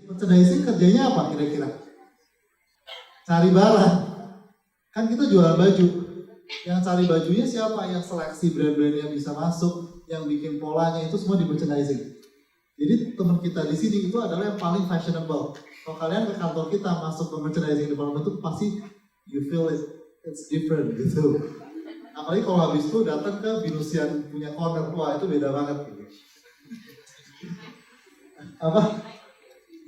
Merchandising kerjanya apa kira-kira? Cari barang. Kan kita jualan baju. Yang cari bajunya siapa? Yang seleksi brand-brand yang bisa masuk, yang bikin polanya itu semua di merchandising. Jadi teman kita di sini itu adalah yang paling fashionable. Kalau kalian ke kantor kita masuk ke merchandising department itu pasti you feel it's different gitu. Apalagi kalau habis itu datang ke Binusian punya corner, wah itu beda banget gitu. Apa?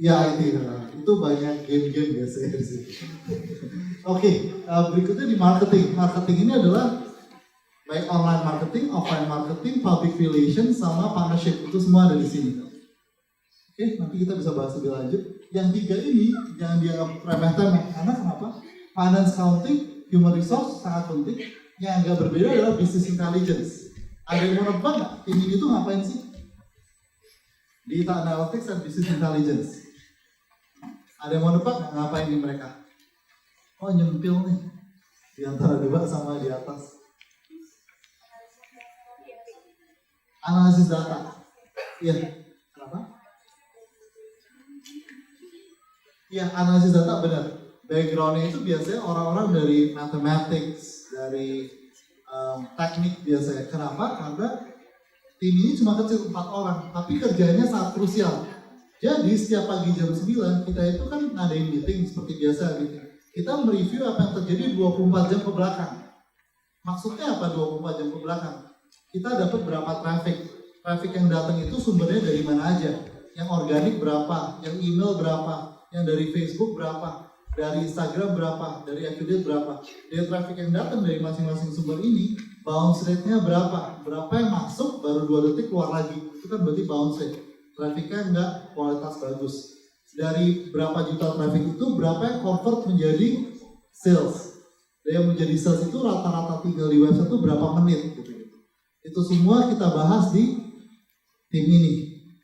Ya itu banyak game-game biasanya di situ. Oke, berikutnya di marketing. Marketing ini adalah baik online marketing, offline marketing, public relations, sama partnership. Itu semua ada di sini. Oke, nanti kita bisa bahas lebih lanjut. Yang tiga ini jangan dianggap remeh-temeh. Karena kenapa? Finance, accounting, human resource sangat penting. Yang agak berbeda adalah business intelligence. Ada yang mau nebak nggak? Tim ini tuh ngapain sih? Data analytics dan business intelligence. Ada yang mau nebak nggak ngapain nih mereka? Oh nyempil nih di antara dua sama di atas. Analisis data. Iya. Kenapa? Iya, analisis data benar. Background-nya itu biasanya orang-orang dari mathematics, dari teknik biasanya. Kenapa? Karena tim ini cuma kecil 4 orang, tapi kerjanya sangat krusial. Jadi setiap pagi jam 9 kita itu kan ngadain meeting seperti biasa gitu. Kita mereview apa yang terjadi 24 jam ke belakang. Maksudnya apa 24 jam ke belakang? Kita dapat berapa traffic. Traffic yang datang itu sumbernya dari mana aja. Yang organik berapa, yang email berapa, yang dari Facebook berapa, dari Instagram berapa, dari affiliate berapa. Dari traffic yang datang dari masing-masing sumber ini, bounce rate-nya berapa. Berapa yang masuk, baru 2 detik keluar lagi. Itu kan berarti bounce rate. Traffic-nya enggak kualitas bagus. Dari berapa juta traffic itu, berapa yang convert menjadi sales. Dan yang menjadi sales itu rata-rata tinggal di website itu berapa menit gitu. Itu semua kita bahas di tim ini.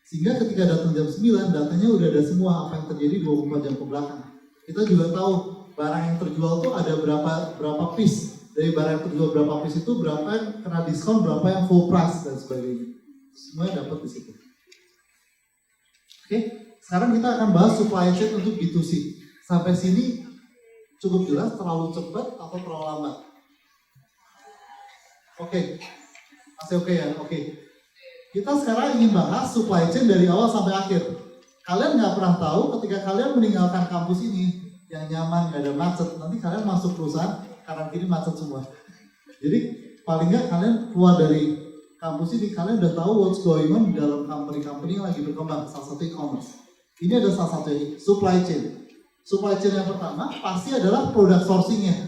Sehingga ketika datang jam 9, datanya udah ada semua apa yang terjadi 24 jam ke belakang. Kita juga tahu barang yang terjual tuh ada berapa piece. Dari barang yang terjual berapa piece itu berapa yang kena diskon, berapa yang full price dan sebagainya. Semuanya dapat di situ. Oke, sekarang kita akan bahas supply chain untuk B2C. Sampai sini cukup jelas, terlalu cepat atau terlalu lambat? Oke, masih oke ya? Oke. Kita sekarang ingin bahas supply chain dari awal sampai akhir. Kalian nggak pernah tahu ketika kalian meninggalkan kampus ini yang nyaman, nggak ada macet, nanti kalian masuk perusahaan kanan kiri macet semua. Jadi paling nggak kalian keluar dari kampus ini, kalian udah tahu what's going on di dalam company-company yang lagi berkembang, salah satu e-commerce. Ini ada salah satu supply chain. Supply chain yang pertama pasti adalah product sourcing-nya.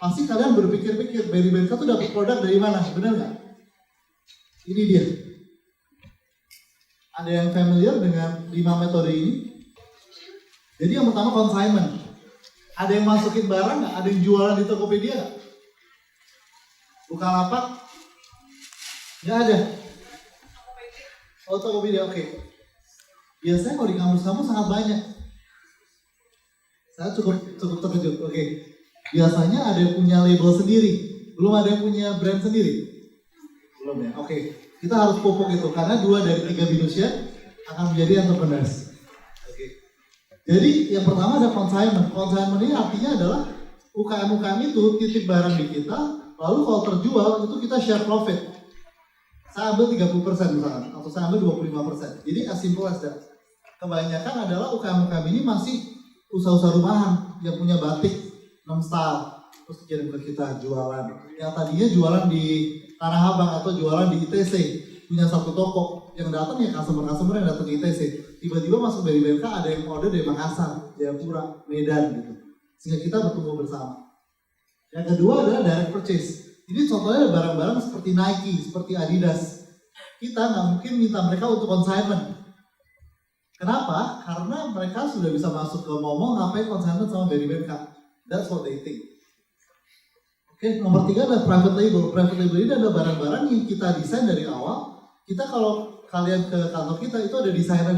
Pasti kalian berpikir-pikir, Berry-Berry tuh dapat produk dari mana, benar nggak? Ini dia. Ada yang familiar dengan 5 metode ini? Jadi yang pertama consignment. Ada yang masukin barang nggak? Ada yang jualan di Tokopedia nggak? Bukalapak? Nggak ada. Oh Tokopedia, oke. Biasanya kalau di kampus-kampus sangat banyak. Saya cukup terkejut. Oke. Biasanya ada yang punya label sendiri. Belum ada yang punya brand sendiri. Belum ya? Oke. Kita harus pupuk itu karena 2 dari 3 Binusian akan menjadi entrepreneurs. Oke. Jadi yang pertama ada consignment. Consignment ini artinya adalah UKM-UKM itu titip barang di kita, lalu kalau terjual itu kita share profit. Saya ambil 30% misalkan, atau saya ambil 25%. Jadi as simple as that. Kebanyakan adalah UKM-UKM ini masih usaha-usaha rumahan yang punya batik 6 style, terus dikirim ke kita jualan. Yang tadinya jualan di Tanah Abang atau jualan di ITC, punya satu toko, yang datang ya customer yang datang ke ITC. Tiba-tiba masuk dari BMK ada yang order dari Makassar, Jayapura, Medan gitu. Sehingga kita bertemu bersama. Yang kedua adalah direct purchase. Ini contohnya barang-barang seperti Nike, seperti Adidas. Kita nggak mungkin minta mereka untuk consignment. Kenapa? Karena mereka sudah bisa masuk ke mall, ngapain consignment sama BMK. That's what they think. Oke, nomor 3 adalah private label. Private label ini adalah barang-barang yang kita desain dari awal. Kita kalau kalian ke kantor kita itu ada desainer.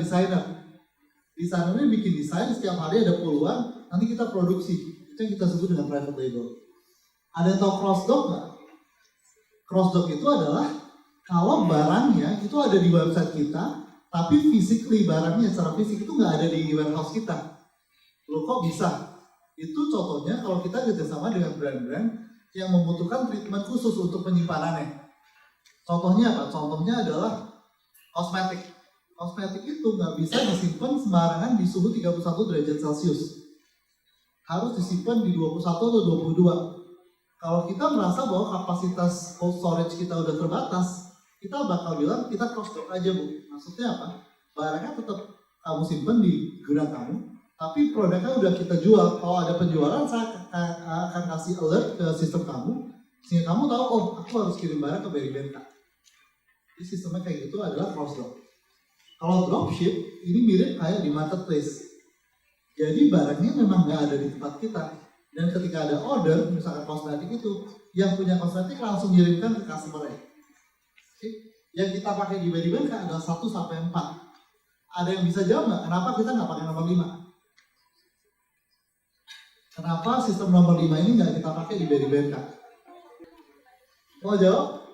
Desainer ini bikin desain, setiap hari ada puluhan, nanti kita produksi. Itu yang kita sebut dengan private label. Ada yang tahu cross-dock nggak? Cross-dock itu adalah kalau barangnya itu ada di website kita, Tapi physically barangnya secara fisik itu nggak ada di warehouse kita. Loh kok bisa? Itu contohnya kalau kita kerjasama dengan brand-brand yang membutuhkan treatment khusus untuk penyimpanannya. Contohnya apa? Contohnya adalah kosmetik. Kosmetik itu nggak bisa disimpan sembarangan di suhu 31 derajat Celcius. Harus disimpan di 21 atau 22. Kalau kita merasa bahwa kapasitas cold storage kita udah terbatas, kita bakal bilang kita cross dock aja Bu. Maksudnya apa? Barangnya tetap kamu simpan di gudang kamu, tapi produknya udah kita jual. Kalau ada penjualan, saya akan kasih alert ke sistem kamu, sehingga kamu tahu, oh aku harus kirim barang ke Berrybenka. Jadi sistemnya kayak gitu adalah cross dock. Kalau dropship, ini mirip kayak di marketplace. Jadi barangnya memang nggak ada di tempat kita. Dan ketika ada order, misalkan kosmetik itu, yang punya kosmetik langsung kirimkan ke customer. Yang kita pakai di Berrybenka adalah 1 sampai 4. Ada yang bisa jawab nggak? Kenapa kita nggak pakai nomor 5? Kenapa sistem nomor 5 ini nggak kita pakai di Berrybenka? Mau jawab?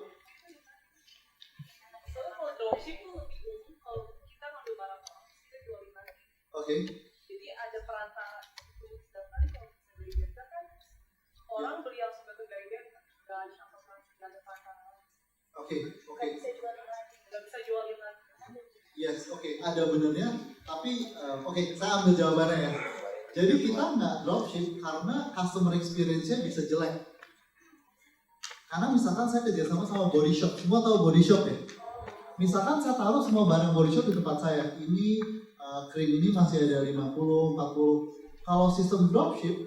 Soalnya kalau dropship tuh lebih umum kalau kita ngambil barang orang, kita jualin lagi. Oke. Jadi ada perantara. Sedangkan kalau bisa Berrybenka kan orang beli langsung ke Berrybenka, nggak ada transaksi, nggak ada perantara. Oke. Nggak bisa jualin lagi. Nggak bisa jualin lagi. Yes, oke. Ada benernya, tapi oke, saya ambil jawabannya ya. Jadi kita nggak dropship karena customer experience-nya bisa jelek. Karena misalkan saya kerjasama sama body shop, semua tahu body shop ya? Misalkan saya taruh semua barang body shop di tempat saya, ini krim ini masih ada 50, 40. Kalau sistem dropship,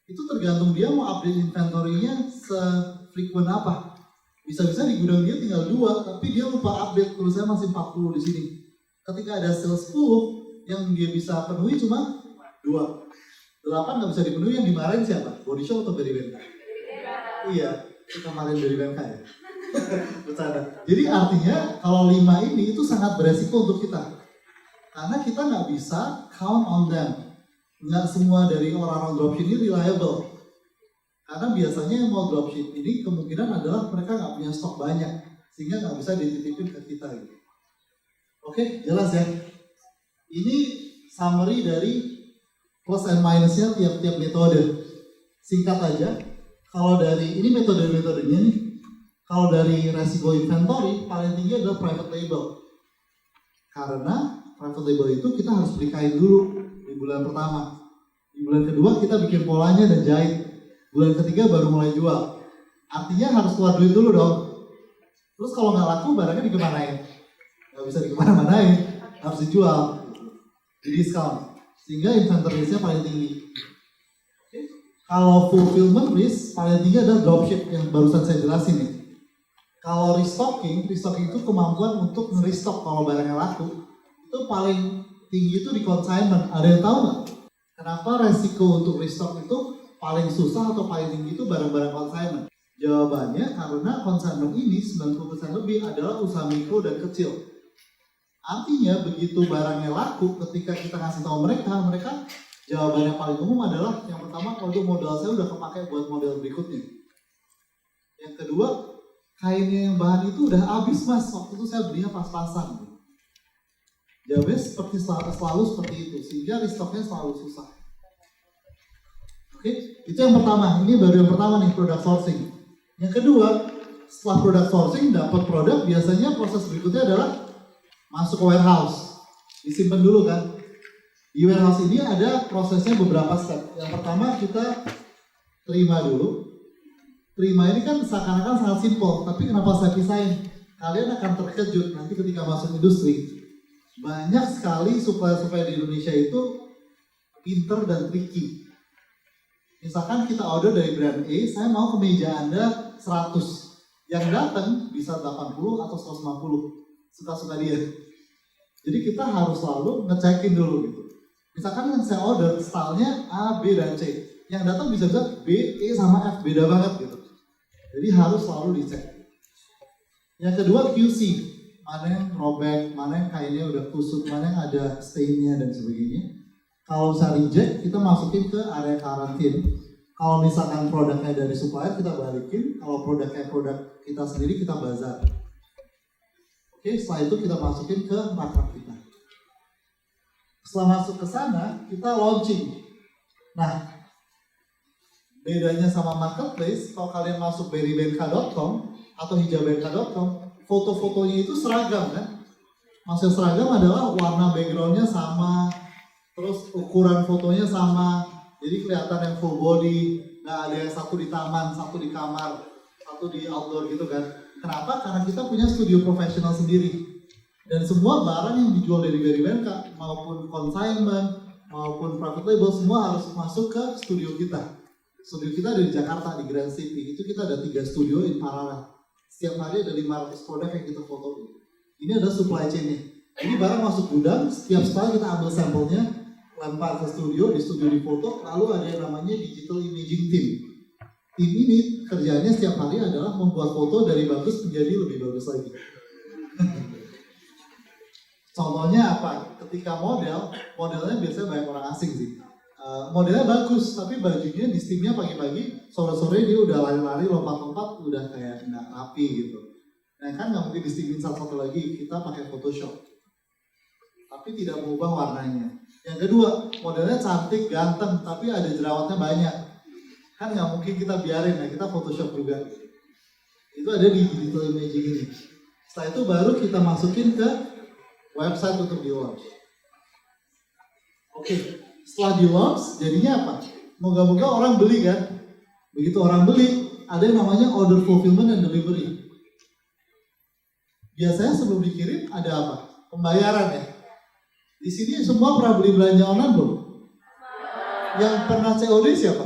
itu tergantung dia mau update inventory-nya se-frequent apa. Bisa-bisa di gudang dia tinggal 2, tapi dia lupa update, terus saya masih 40 di sini. Ketika ada sales 10, yang dia bisa penuhi cuma 2. 8 nggak bisa dipenuhi, yang dimarahin siapa? Body shop atau Berrybenka? Iya, kita kemarin Berrybenka ya. Bercanda. Jadi artinya kalau 5 ini itu sangat beresiko untuk kita. Karena kita nggak bisa count on them. Nggak semua dari orang-orang dropship ini reliable. Karena biasanya yang mau dropship ini kemungkinan adalah mereka nggak punya stok banyak. Sehingga nggak bisa dititipin ke kita gitu. Oke, jelas ya. Ini summary dari plus and minusnya tiap-tiap metode. Singkat aja, kalau dari ini metode-metodenya nih, kalau dari resiko inventory paling tinggi adalah private label. Karena private label itu kita harus beli kain dulu di bulan pertama. Di bulan kedua kita bikin polanya dan jahit. Bulan ketiga baru mulai jual. Artinya harus keluar duit dulu dong. Terus kalau nggak laku barangnya dikemanain? Nggak bisa dikemana-manain, harus dijual, di discount. Sehingga inventory risk-nya paling tinggi. Kalau fulfillment risk paling tinggi adalah dropship yang barusan saya jelasin nih. Kalau restocking itu kemampuan untuk nge-restock kalau barangnya laku. Itu paling tinggi itu di consignment. Ada yang tahu nggak? Kenapa resiko untuk restock itu paling susah atau paling tinggi itu barang-barang consignment? Jawabannya karena consignment ini 90% lebih adalah usaha mikro dan kecil. Artinya begitu barangnya laku, ketika kita ngasih tahu mereka jawabannya paling umum adalah yang pertama, kalau modal saya udah kepake buat model berikutnya. Yang kedua, kainnya yang bahan itu udah habis mas, waktu itu saya belinya pas-pasan. Jawabnya selalu seperti itu, sehingga restocknya selalu susah. Oke, itu yang pertama. Ini baru yang pertama nih, product sourcing. Yang kedua, setelah product sourcing dapat produk, biasanya proses berikutnya adalah masuk ke warehouse, disimpan dulu kan. Di warehouse ini ada prosesnya beberapa step. Yang pertama kita terima dulu. Terima ini kan seakan-akan sangat simpel, tapi kenapa saya pisahin? Kalian akan terkejut nanti ketika masuk industri. Banyak sekali supplier-supplier di Indonesia itu pinter dan tricky. Misalkan kita order dari brand A, saya mau kemeja Anda 100. Yang datang bisa 80 atau 150. Suka-suka dia. Jadi kita harus selalu ngecekin dulu gitu. Misalkan yang saya order stylenya A, B, dan C. Yang datang bisa-bisa B, E, sama F, beda banget gitu. Jadi harus selalu dicek. Yang kedua QC. Mana yang robek, mana yang kainnya udah kusut, mana yang ada stainnya dan sebagainya. Kalau saya reject, kita masukin ke area karantin. Kalau misalkan produknya dari supplier, kita balikin. Kalau produknya produk kita sendiri, kita bazar. Oke, setelah itu kita masukin ke rak kita. Setelah masuk ke sana, kita launching. Nah, bedanya sama marketplace, kalau kalian masuk berrybenka.com atau hijabenka.com, foto-fotonya itu seragam kan? Maksud seragam adalah warna backgroundnya sama, terus ukuran fotonya sama, jadi kelihatan yang full body, nggak ada yang satu di taman, satu di kamar, satu di outdoor gitu kan. Kenapa? Karena kita punya studio profesional sendiri. Dan semua barang yang dijual dari Berrybenka, maupun consignment, maupun private label, semua harus masuk ke studio kita. Studio kita ada di Jakarta, di Grand City. Itu kita ada 3 studio in parallel. Setiap hari ada 500 produk yang kita foto. Ini ada supply chain-nya. Jadi barang masuk gudang, setiap sekali kita ambil sampelnya, lempar ke studio, di studio difoto, lalu ada yang namanya digital imaging team. Tim ini kerjanya setiap hari adalah membuat foto dari bagus menjadi lebih bagus lagi. Contohnya apa? Ketika modelnya biasanya banyak orang asing sih. Modelnya bagus, tapi bajunya di steamnya pagi-pagi, sore-sore dia udah lari-lari, lompat-lompat, udah kayak nggak rapi gitu. Nah kan nggak mungkin di steamin satu-satu lagi, kita pakai Photoshop. Tapi tidak mengubah warnanya. Yang kedua, modelnya cantik, ganteng, tapi ada jerawatnya banyak. Kan nggak mungkin kita biarin, ya kita Photoshop juga. Itu ada di digital imaging ini. Setelah itu baru kita masukin ke website untuk di-launch. Oke, setelah di-launch, jadinya apa? Moga-moga orang beli kan? Begitu orang beli, ada yang namanya order fulfillment and delivery. Biasanya sebelum dikirim ada apa? Pembayaran ya. Di sini semua pernah beli belanja online belum? Yang pernah COD siapa?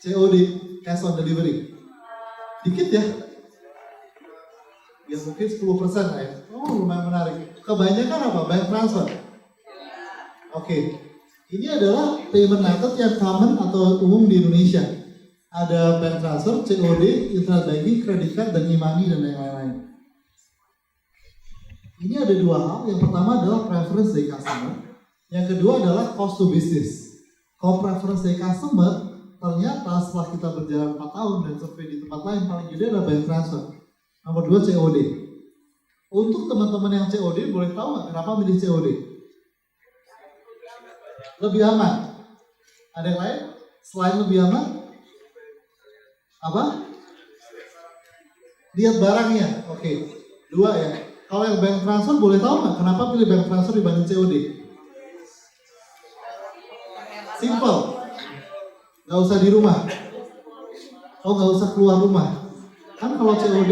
COD, cash on delivery. Dikit ya? Ya mungkin 10% lah ya. Oh lumayan menarik. Kebanyakan apa? Bank transfer. Oke. Ini adalah payment method yang common atau umum di Indonesia. Ada bank transfer, COD, internet banking, credit card, dan e-money, dan yang lain-lain. Ini ada 2 hal. Yang pertama adalah preference dari customer. Yang kedua adalah cost to business. Kalau preference dari customer, ternyata setelah kita berjalan 4 tahun dan survei di tempat lain, paling gede adalah bank transfer. Nomor 2 COD. Untuk teman-teman yang COD, boleh tahu nggak kenapa milih COD? Lebih aman. Ada yang lain? Selain lebih aman? Apa? Lihat barangnya. Oke. 2 ya. Kalau yang bank transfer, boleh tahu nggak kenapa pilih bank transfer dibanding COD? Simple. Nggak usah di rumah. Oh, nggak usah keluar rumah. Kan kalau COD,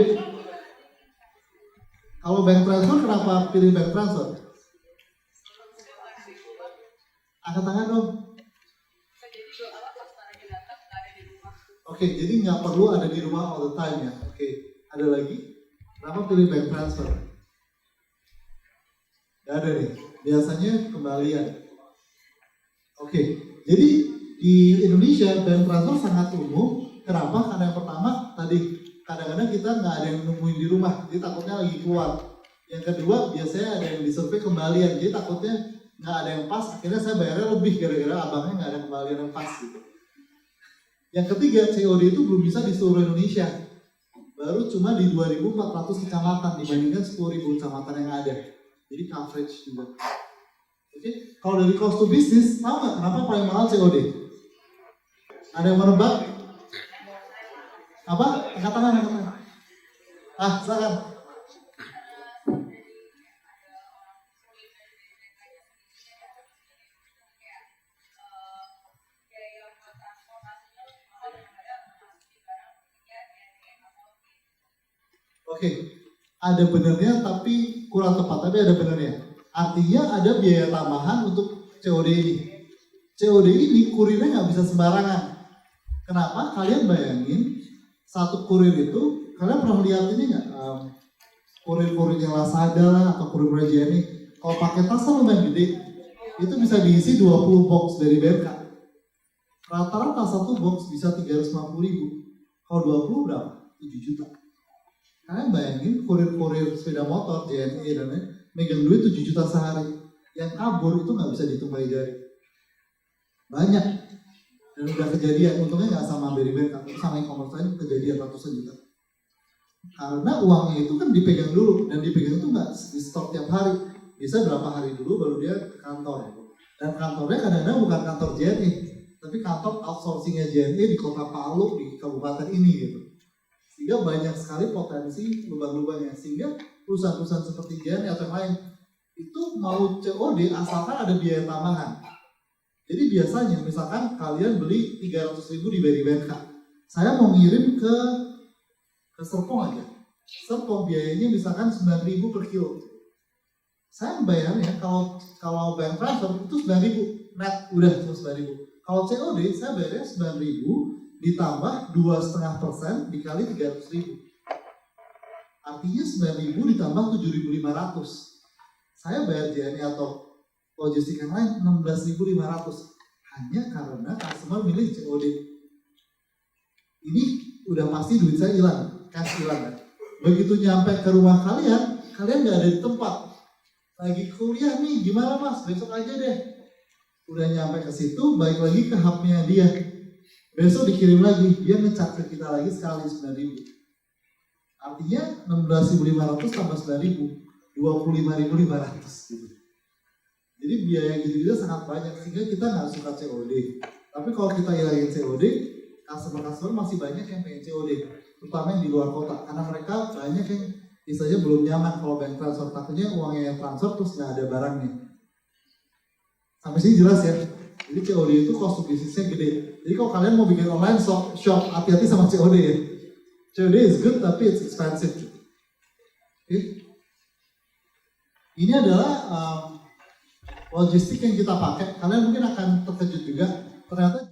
kalau bank transfer, kenapa pilih bank transfer? Angkat tangan dong. Oke, jadi nggak perlu ada di rumah all the time ya. Oke, ada lagi? Kenapa pilih bank transfer? Gak ada nih. Biasanya kembalian. Oke, jadi di Indonesia bank transfer sangat umum. Kenapa? Karena yang pertama tadi kadang-kadang kita nggak ada yang nemuin di rumah, jadi takutnya lagi keluar. Yang kedua biasanya ada yang disurvei kembalian, jadi takutnya nggak ada yang pas. Akhirnya saya bayarnya lebih gara-gara abangnya nggak ada kembalian yang pas gitu. Yang ketiga COD itu belum bisa di seluruh Indonesia, baru cuma di 2.400 kecamatan dibandingkan 10.000 kecamatan yang ada. Jadi coverage juga. Oke, kalau dari cost to business, tahu nggak kenapa paling mahal COD? Ada yang menebak? Apa? Angkat tangan, angkat tangan. Silakan. Oke, ada benernya tapi kurang tepat, tapi ada benernya. Artinya ada biaya tambahan untuk COD ini. COD ini kurirnya nggak bisa sembarangan. Kenapa? Kalian bayangin satu kurir itu, kalian pernah lihat ini nggak? Kurir-kurirnya Lazada lah atau kurir-kurir JNE. Kalau pakai tas kan lumayan gede, itu bisa diisi 20 box dari BMK. Rata-rata satu box bisa 350.000. Kalau 20 berapa? 7 juta. Kalian bayangin kurir-kurir sepeda motor, JNE dan lain, megang duit 7 juta sehari. Yang kabur itu nggak bisa dihitung pakai jari. Banyak. Dan udah kejadian, untungnya nggak sama Berrybenka, tapi sama e-commerce lain kejadian ratusan juta. Karena uangnya itu kan dipegang dulu, dan dipegang itu nggak di stok tiap hari. Bisa berapa hari dulu baru dia ke kantor. Dan kantornya kadang-kadang bukan kantor JNE, tapi kantor outsourcingnya JNE di kota Palu, di kabupaten ini gitu. Sehingga banyak sekali potensi lubang-lubangnya. Sehingga perusahaan-perusahaan seperti JNE atau yang lain, itu mau COD asalkan ada biaya tambahan. Jadi biasanya misalkan kalian beli 300.000 di Berry BNK. Saya mau ngirim ke Serpong aja. Serpong biayanya misalkan 9.000 per kilo. Saya bayarnya kalau bank transfer itu 9.000 net, udah cuma 9.000. Kalau COD saya bayarnya 9.000 ditambah 2,5% dikali 300.000. Artinya 9.000 ditambah 7.500. Saya bayar JNE atau logistik yang lain 16.500 hanya karena customer milih COD. Ini udah pasti duit saya hilang, cash hilang kan. Begitu nyampe ke rumah kalian nggak ada di tempat. Lagi kuliah nih, gimana mas? Besok aja deh. Udah nyampe ke situ, balik lagi ke hubnya dia. Besok dikirim lagi, dia ngecat ke kita lagi sekali 9.000. Artinya 16.500 tambah 9.000, 25.500 gitu. Jadi biaya gitu-gitu sangat banyak, sehingga kita nggak suka COD. Tapi kalau kita hilangin COD, customer masih banyak yang pengen COD, terutama yang di luar kota, karena mereka banyak yang istilahnya belum nyaman kalau bank transfer, takutnya uangnya yang transfer terus nggak ada barangnya. Sampai sini jelas ya. Jadi COD itu cost of business-nya gede. Jadi kalau kalian mau bikin online shop, hati-hati sama COD ya. COD is good tapi it's expensive. Okay. Ini adalah logistik yang kita pakai. Kalian mungkin akan terkejut juga. Ternyata